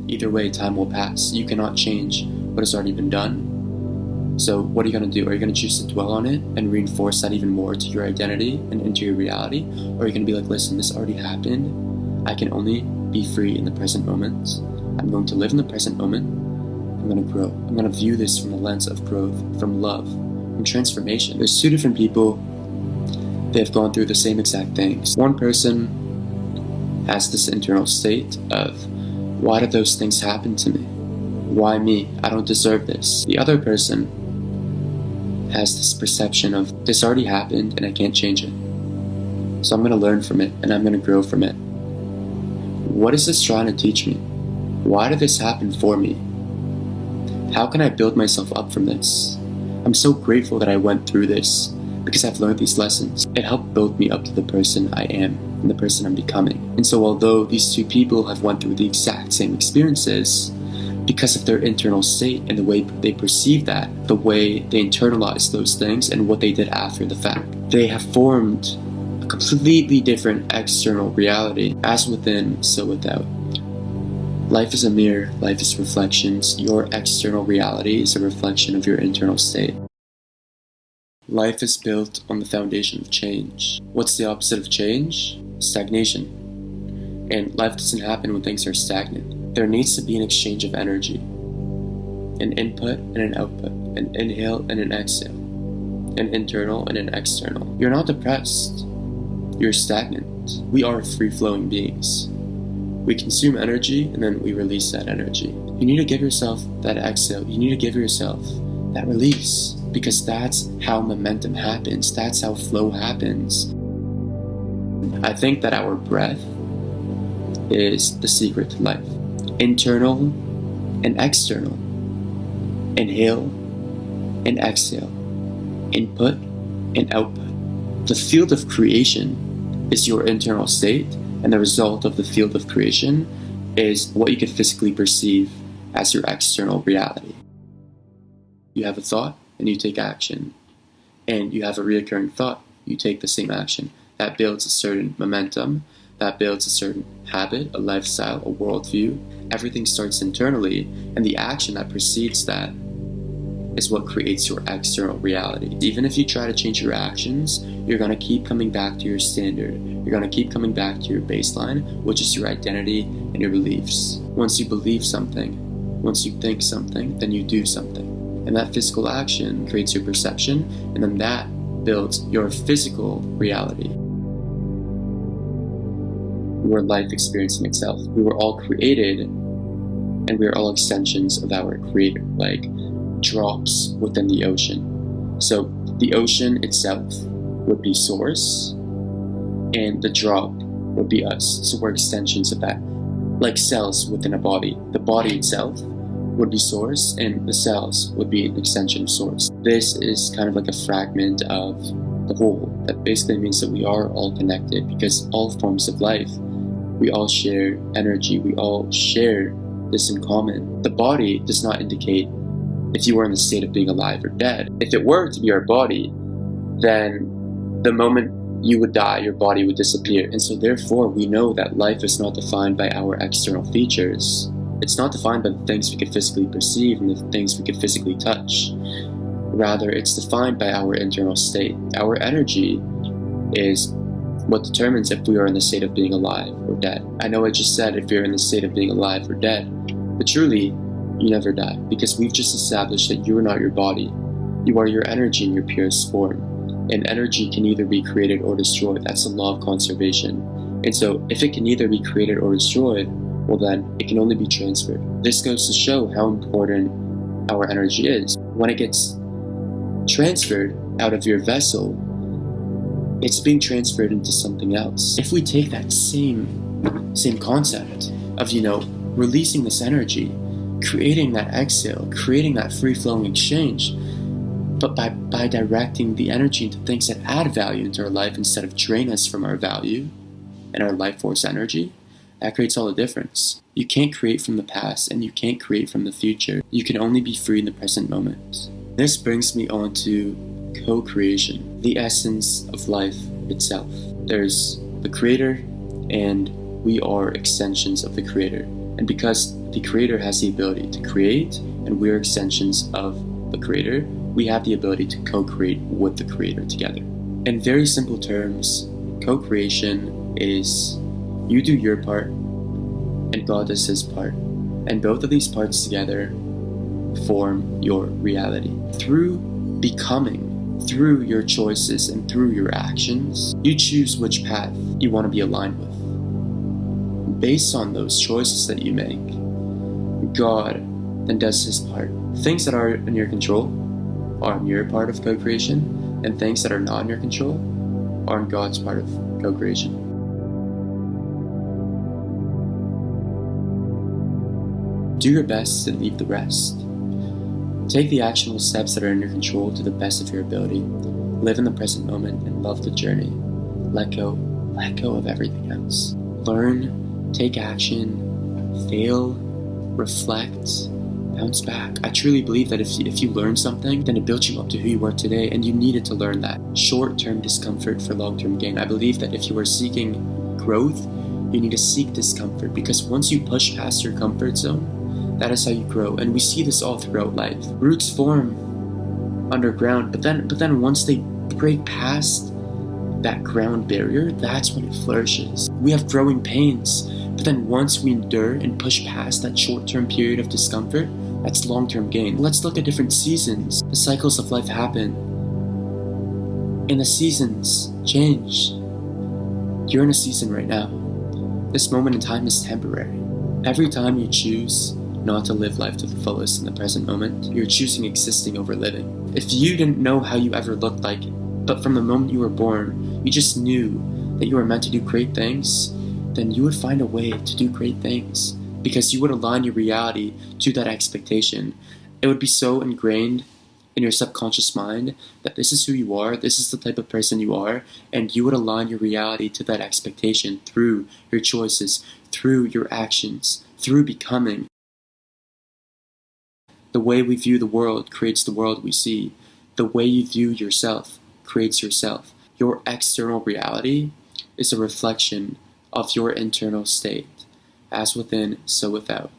Either way, time will pass. You cannot change what has already been done. So what are you going to do? Are you going to choose to dwell on it and reinforce that even more to your identity and into your reality? Or are you going to be like, listen, this already happened. I can only be free in the present moment. I'm going to live in the present moment. I'm going to grow. I'm going to view this from the lens of growth, from love, from transformation. There's two different people. They've gone through the same exact things. One person has this internal state of, why did those things happen to me? Why me? I don't deserve this. The other person has this perception of, this already happened and I can't change it. So I'm going to learn from it and I'm going to grow from it. What is this trying to teach me? Why did this happen for me? How can I build myself up from this? I'm so grateful that I went through this because I've learned these lessons. It helped build me up to the person I am and the person I'm becoming. And so although these two people have went through the exact same experiences, because of their internal state and the way they perceive that, the way they internalize those things and what they did after the fact, they have formed a completely different external reality. As within, so without. Life is a mirror, life is reflections. Your external reality is a reflection of your internal state. Life is built on the foundation of change. What's the opposite of change? Stagnation. And life doesn't happen when things are stagnant. There needs to be an exchange of energy, an input and an output, an inhale and an exhale, an internal and an external. You're not depressed, you're stagnant. We are free-flowing beings. We consume energy and then we release that energy. You need to give yourself that exhale, you need to give yourself that release, because that's how momentum happens, that's how flow happens. I think that our breath is the secret to life. Internal and external. Inhale and exhale. Input and output. The field of creation is your internal state, and the result of the field of creation is what you can physically perceive as your external reality. You have a thought and you take action, and you have a reoccurring thought, you take the same action. That builds a certain momentum, that builds a certain habit, a lifestyle, a worldview. Everything starts internally, and the action that precedes that is what creates your external reality. Even if you try to change your actions, you're going to keep coming back to your standard. You're going to keep coming back to your baseline, which is your identity and your beliefs. Once you believe something, once you think something, then you do something. And that physical action creates your perception, and then that builds your physical reality. Your life experiencing itself. We were all created, and we are all extensions of our creator, like drops within the ocean. So the ocean itself would be source, and the drop would be us. So we're extensions of that, like cells within a body. The body itself would be source, and the cells would be an extension of source. This is kind of like a fragment of the whole. That basically means that we are all connected, because all forms of life, we all share energy, we all share this in common. The body does not indicate if you were in the state of being alive or dead. If it were to be our body, then the moment you would die, your body would disappear. And so therefore, we know that life is not defined by our external features. It's not defined by the things we could physically perceive and the things we could physically touch. Rather, it's defined by our internal state. Our energy is what determines if we are in the state of being alive or dead. I know I just said if you're in the state of being alive or dead, but truly, you never die, because we've just established that you are not your body. You are your energy in your purest form. And energy can either be created or destroyed. That's the law of conservation. And so if it can either be created or destroyed, well then, it can only be transferred. This goes to show how important our energy is. When it gets transferred out of your vessel, it's being transferred into something else. If we take that same concept of, releasing this energy, creating that exhale, creating that free-flowing exchange, but by directing the energy into things that add value into our life instead of drain us from our value and our life force energy, that creates all the difference. You can't create from the past, and you can't create from the future. You can only be free in the present moment. This brings me on to co-creation, the essence of life itself. There's the creator, and we are extensions of the creator. And because the Creator has the ability to create, and we're extensions of the Creator, we have the ability to co-create with the Creator together. In very simple terms, co-creation is you do your part and God does his part. And both of these parts together form your reality. Through becoming, through your choices and through your actions, you choose which path you want to be aligned with. Based on those choices that you make, God then does his part. Things that are in your control are in your part of co-creation, and things that are not in your control are in God's part of co-creation. Do your best and leave the rest. Take the actionable steps that are in your control to the best of your ability. Live in the present moment and love the journey. Let go of everything else. Learn, take action, fail, reflect, bounce back. I truly believe that if you learn something, then it builds you up to who you are today, and you needed to learn that. Short-term discomfort for long-term gain. I believe that if you are seeking growth, you need to seek discomfort, because once you push past your comfort zone, that is how you grow. And we see this all throughout life. Roots form underground, but then once they break past that ground barrier, that's when it flourishes. We have growing pains, but then once we endure and push past that short-term period of discomfort, that's long-term gain. Let's look at different seasons. The cycles of life happen, and the seasons change. You're in a season right now. This moment in time is temporary. Every time you choose not to live life to the fullest in the present moment, you're choosing existing over living. If you didn't know how you ever looked like, but from the moment you were born, you just knew that you were meant to do great things, then you would find a way to do great things, because you would align your reality to that expectation. It would be so ingrained in your subconscious mind that this is who you are, this is the type of person you are, and you would align your reality to that expectation through your choices, through your actions, through becoming. The way we view the world creates the world we see. The way you view yourself creates yourself. Your external reality is a reflection of your internal state. As within, so without.